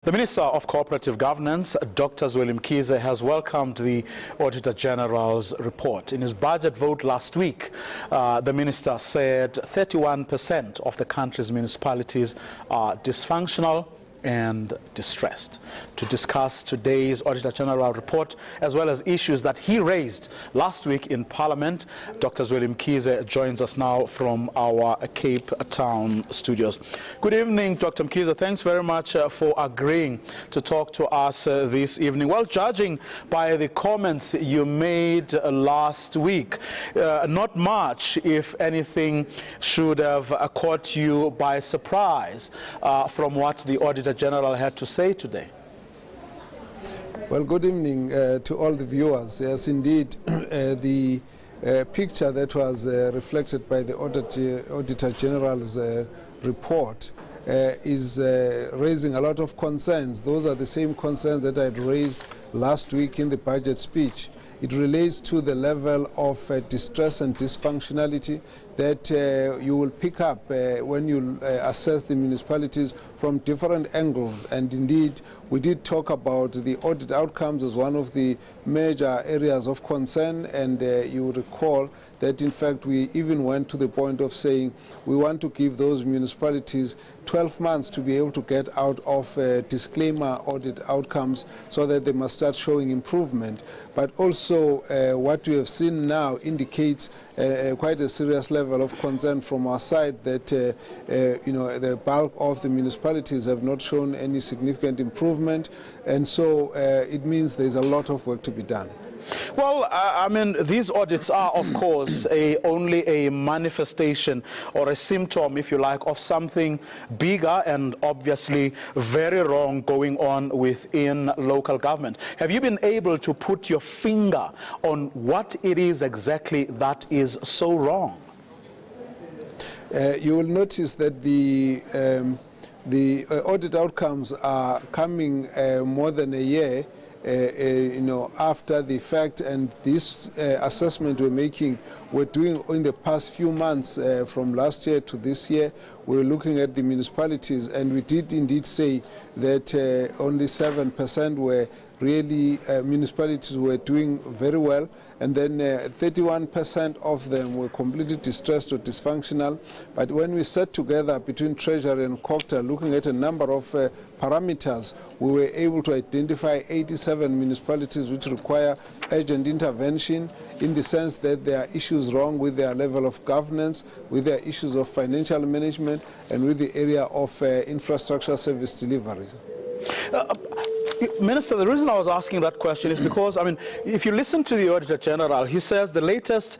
The Minister of Cooperative Governance, Dr. Zweli Mkhize, has welcomed the Auditor-General's report. In his budget vote last week, the Minister said 31% of the country's municipalities are dysfunctional and distressed. To discuss today's Auditor-General report, as well as issues that he raised last week in Parliament, Dr. Zweli Mkhize joins us now from our Cape Town studios. Good evening, Dr. Mkhize. Thanks very much for agreeing to talk to us this evening. Well, judging by the comments you made last week, not much, if anything, should have caught you by surprise from what the Auditor-General had to say today. Well, good evening to all the viewers. Yes, indeed, the picture that was reflected by the Auditor-General's report is raising a lot of concerns. Those are the same concerns that I had raised last week in the budget speech. It relates to the level of distress and dysfunctionality that you will pick up when you assess the municipalities from different angles. And indeed, we did talk about the audit outcomes as one of the major areas of concern, and you will recall that in fact we even went to the point of saying we want to give those municipalities 12 months to be able to get out of disclaimer audit outcomes so that they must start showing improvement. But also what we have seen now indicates quite a serious level of concern from our side that the bulk of the municipalities have not shown any significant improvement, and so it means there's a lot of work to be done. Well, I mean, these audits are, of course, only a manifestation or a symptom, if you like, of something bigger and obviously very wrong going on within local government. Have you been able to put your finger on what it is exactly that is so wrong? You will notice that the audit outcomes are coming more than a year after the fact, and this assessment we're doing in the past few months from last year to this year. We're looking at the municipalities, and we did indeed say that only 7% were really municipalities were doing very well, and then 31% of them were completely distressed or dysfunctional. But when we sat together between Treasury and COGTA, looking at a number of parameters, we were able to identify 87 municipalities which require urgent intervention, in the sense that there are issues wrong with their level of governance, with their issues of financial management, and with the area of infrastructure service delivery. Minister, the reason I was asking that question is because, I mean, if you listen to the Auditor-General, he says the latest,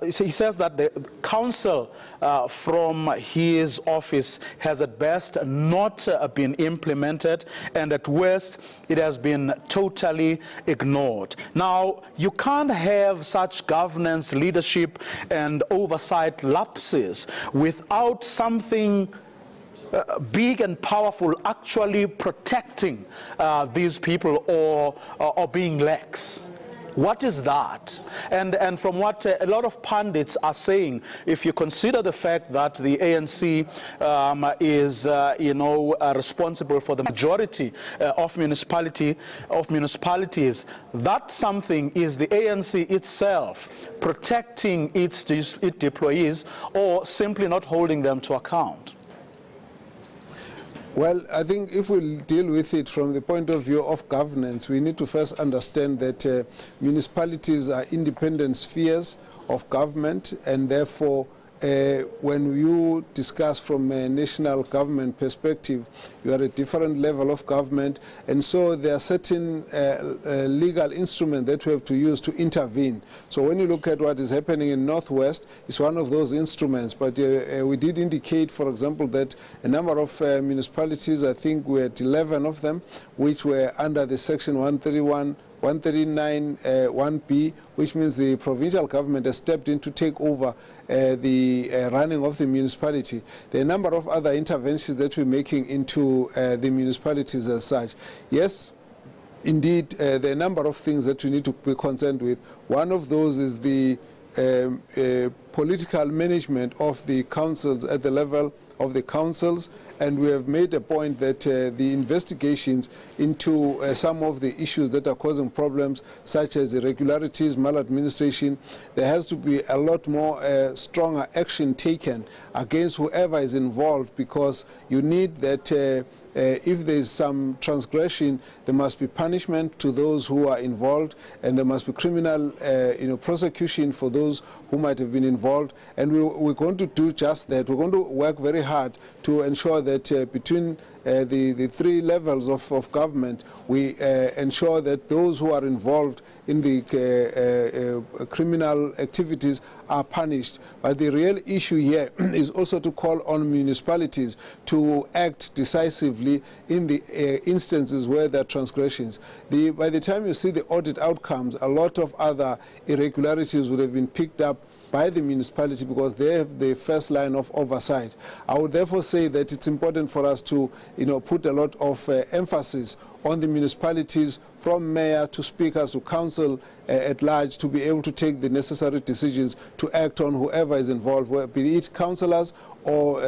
he says that the council from his office has at best not been implemented, and at worst it has been totally ignored. Now, you can't have such governance, leadership and oversight lapses without something big and powerful actually protecting these people or being lax. What is that? And from what a lot of pundits are saying, if you consider the fact that the ANC is, responsible for the majority of municipalities, that something is the ANC itself protecting its employees or simply not holding them to account. Well, I think if we deal with it from the point of view of governance, we need to first understand that municipalities are independent spheres of government, and therefore when you discuss from a national government perspective, you are a different level of government, and so there are certain legal instruments that we have to use to intervene. So when you look at what is happening in Northwest, it's one of those instruments, but we did indicate, for example, that a number of municipalities, I think we had 11 of them, which were under the Section 139(1)B, which means the provincial government has stepped in to take over the running of the municipality. There are a number of other interventions that we're making into the municipalities as such. Yes, indeed, there are a number of things that we need to be concerned with. One of those is the political management of the councils at the level of the councils, and we have made a point that the investigations into some of the issues that are causing problems, such as irregularities, maladministration, there has to be a lot more stronger action taken against whoever is involved, because you need that if there is some transgression, there must be punishment to those who are involved, and there must be criminal prosecution for those who might have been involved. And we're going to do just that. We're going to work very hard to ensure that between the three levels of government, we ensure that those who are involved in the criminal activities are punished. But the real issue here is also to call on municipalities to act decisively in the instances where there are transgressions. By the time you see the audit outcomes, a lot of other irregularities would have been picked up by the municipality, because they have the first line of oversight. I would therefore say that it's important for us to put a lot of emphasis on the municipalities, from mayor to speakers to council at large, to be able to take the necessary decisions to act on whoever is involved, be it councillors or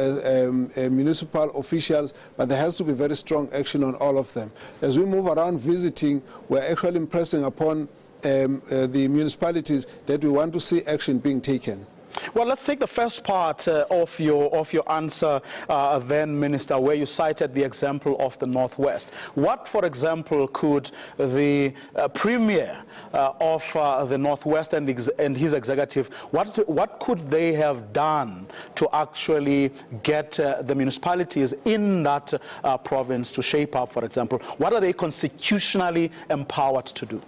municipal officials, but there has to be very strong action on all of them. As we move around visiting, we're actually impressing upon the municipalities that we want to see action being taken. Well, let's take the first part of your answer then, Minister, where you cited the example of the Northwest. What, for example, could the Premier of the Northwest and his executive, what could they have done to actually get the municipalities in that province to shape up, for example? What are they constitutionally empowered to do?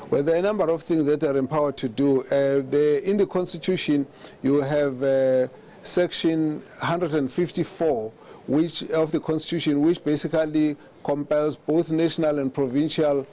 Well, there are a number of things that are empowered to do. In the Constitution, you have Section 154 of the Constitution, which basically compels both national and provincial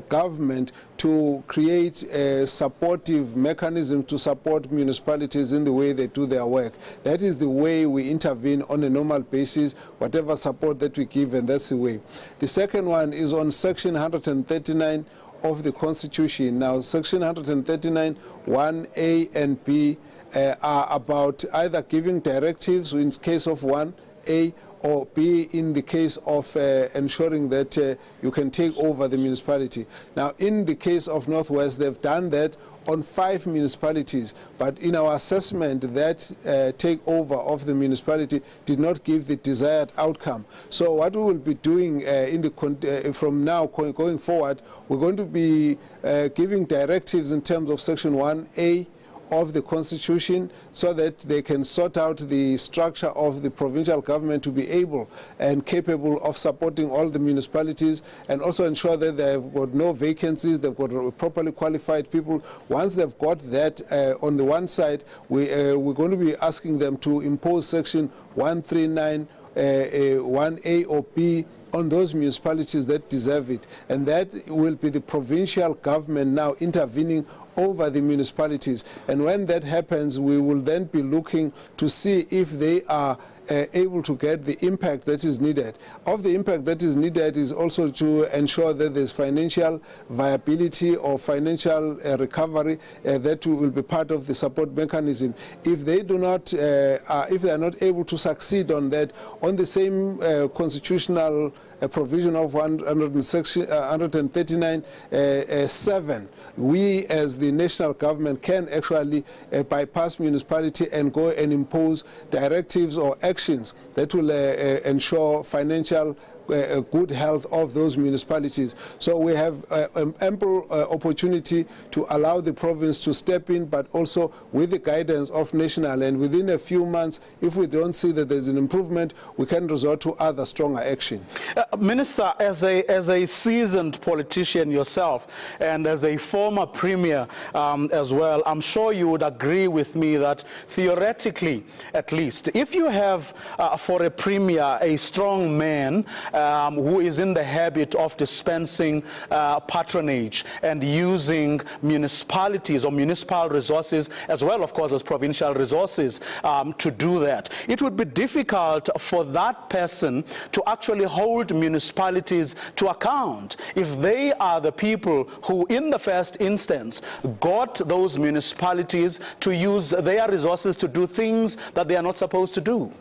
government to create a supportive mechanism to support municipalities in the way they do their work. That is the way we intervene on a normal basis, whatever support that we give, and that's the way. The second one is on Section 139 of the Constitution. Now, Section 139, 1A and B are about either giving directives in case of 1A, or B in the case of ensuring that you can take over the municipality. Now, in the case of Northwest, they've done that on 5 municipalities, but in our assessment, that takeover of the municipality did not give the desired outcome. So what we will be doing from now going forward, we're going to be giving directives in terms of Section 1A of the Constitution, so that they can sort out the structure of the provincial government to be able and capable of supporting all the municipalities, and also ensure that they've got no vacancies, they've got properly qualified people. Once they've got that on the one side, we're going to be asking them to impose Section 139, 1A or B on those municipalities that deserve it. And that will be the provincial government now intervening over the municipalities. And when that happens, we will then be looking to see if they are able to get the impact that is needed. Of the impact that is needed is also to ensure that there's financial viability or financial recovery that will be part of the support mechanism. If they do not, if they are not able to succeed on that, on the same constitutional provision of 139(7), we as the national government can actually bypass municipality and go and impose directives or actions that will ensure financial good health of those municipalities. So we have ample opportunity to allow the province to step in, but also with the guidance of national. And within a few months, if we don't see that there's an improvement, we can resort to other stronger action. Minister, as a seasoned politician yourself, and as a former premier as well, I'm sure you would agree with me that theoretically, at least, if you have for a premier a strong man who is in the habit of dispensing patronage and using municipalities or municipal resources as well, of course, as provincial resources to do that. It would be difficult for that person to actually hold municipalities to account if they are the people who, in the first instance, got those municipalities to use their resources to do things that they are not supposed to do.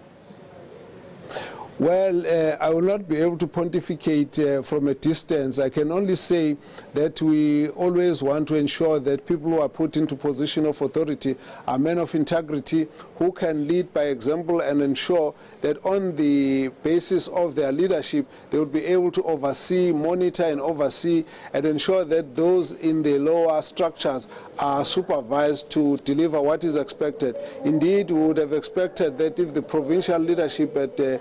Well, I will not be able to pontificate from a distance. I can only say that we always want to ensure that people who are put into position of authority are men of integrity who can lead by example and ensure that on the basis of their leadership, they will be able to oversee, monitor and oversee and ensure that those in the lower structures are supervised to deliver what is expected. Indeed, we would have expected that if the provincial leadership had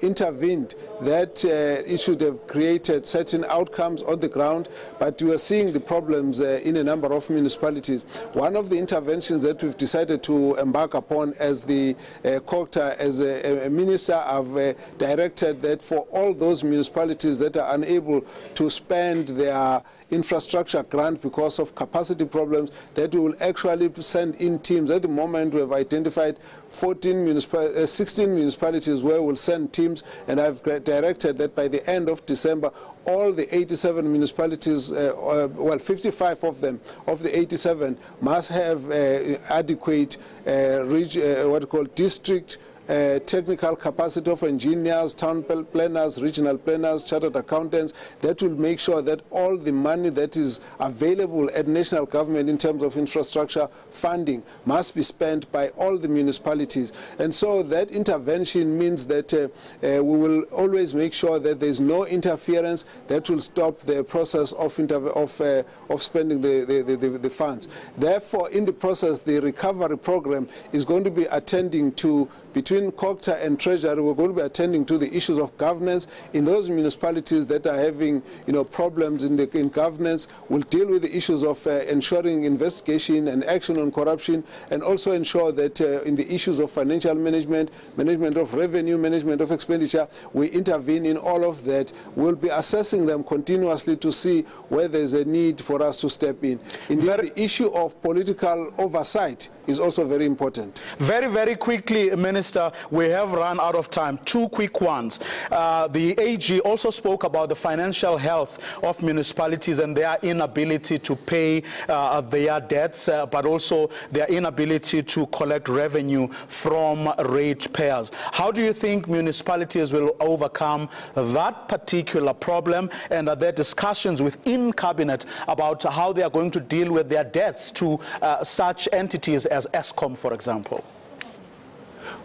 intervened, that it should have created certain outcomes on the ground, but we are seeing the problems in a number of municipalities. One of the interventions that we've decided to embark upon as the COGTA, as a minister, I've directed that for all those municipalities that are unable to spend their infrastructure grant because of capacity problems, that we will actually send in teams. At the moment, we have identified 16 municipalities where we'll send teams, and I've directed that by the end of December, all the 87 municipalities, well, 55 of them, of the 87, must have adequate district technical capacity of engineers, town planners, regional planners, chartered accountants, that will make sure that all the money that is available at national government in terms of infrastructure funding must be spent by all the municipalities. And so that intervention means that we will always make sure that there is no interference that will stop the process of spending the funds. Therefore, in the process, the recovery program is going to be attending to, between COGTA and Treasury, we're going to be attending to the issues of governance in those municipalities that are having, problems in governance. We'll deal with the issues of ensuring investigation and action on corruption, and also ensure that in the issues of financial management, management of revenue, management of expenditure, we intervene in all of that. We'll be assessing them continuously to see where there's a need for us to step in. Indeed, the issue of political oversight is also very important. Very, very quickly, Minister, we have run out of time. Two quick ones. The AG also spoke about the financial health of municipalities and their inability to pay their debts, but also their inability to collect revenue from ratepayers. How do you think municipalities will overcome that particular problem, and are there discussions within Cabinet about how they are going to deal with their debts to such entities as ESCOM, for example?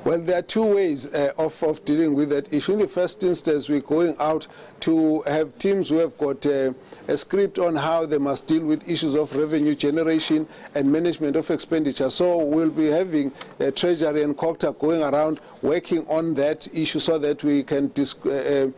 Well, there are two ways of dealing with that issue. In the first instance, we're going out to have teams who have got a script on how they must deal with issues of revenue generation and management of expenditure. So we'll be having Treasury and COGTA going around working on that issue so that we can discount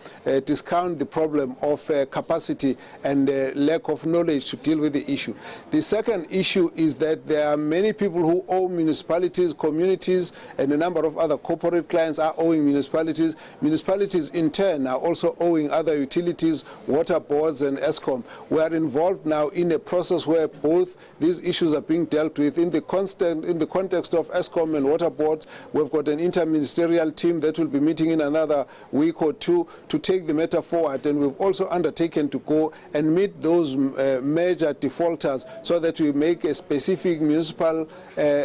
the problem of capacity and lack of knowledge to deal with the issue. The second issue is that there are many people who owe municipalities, communities, and a number of other corporate clients are owing municipalities. Municipalities in turn are also owing other utilities, water boards and ESCOM. We are involved now in a process where both these issues are being dealt with. In the context of ESCOM and water boards, we've got an interministerial team that will be meeting in another week or two to take the matter forward, and we've also undertaken to go and meet those major defaulters so that we make a specific municipal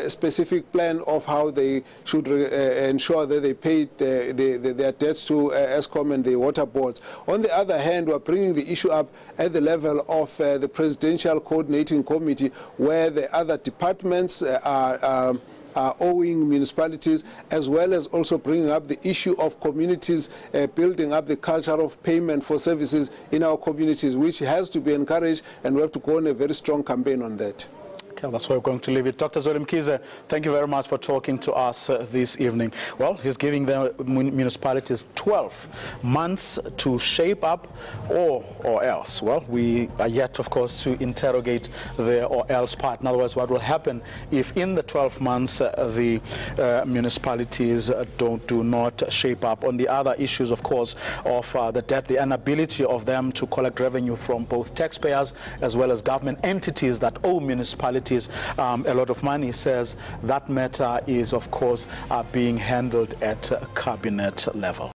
specific plan of how they should ensure that they pay their debts to ESCOM and the water boards. On the other hand, we're bringing the issue up at the level of the Presidential Coordinating Committee, where the other departments are owing municipalities, as well as also bringing up the issue of communities building up the culture of payment for services in our communities, which has to be encouraged, and we have to go on a very strong campaign on that. Yeah, that's where we're going to leave it. Dr. Zweli Mkhize, thank you very much for talking to us this evening. Well, he's giving the municipalities 12 months to shape up or else. Well, we are yet, of course, to interrogate the or else part. In other words, what will happen if in the 12 months the municipalities do not shape up on the other issues, of course, of the debt, the inability of them to collect revenue from both taxpayers as well as government entities that owe municipalities a lot of money. Says that matter is, of course, being handled at cabinet level.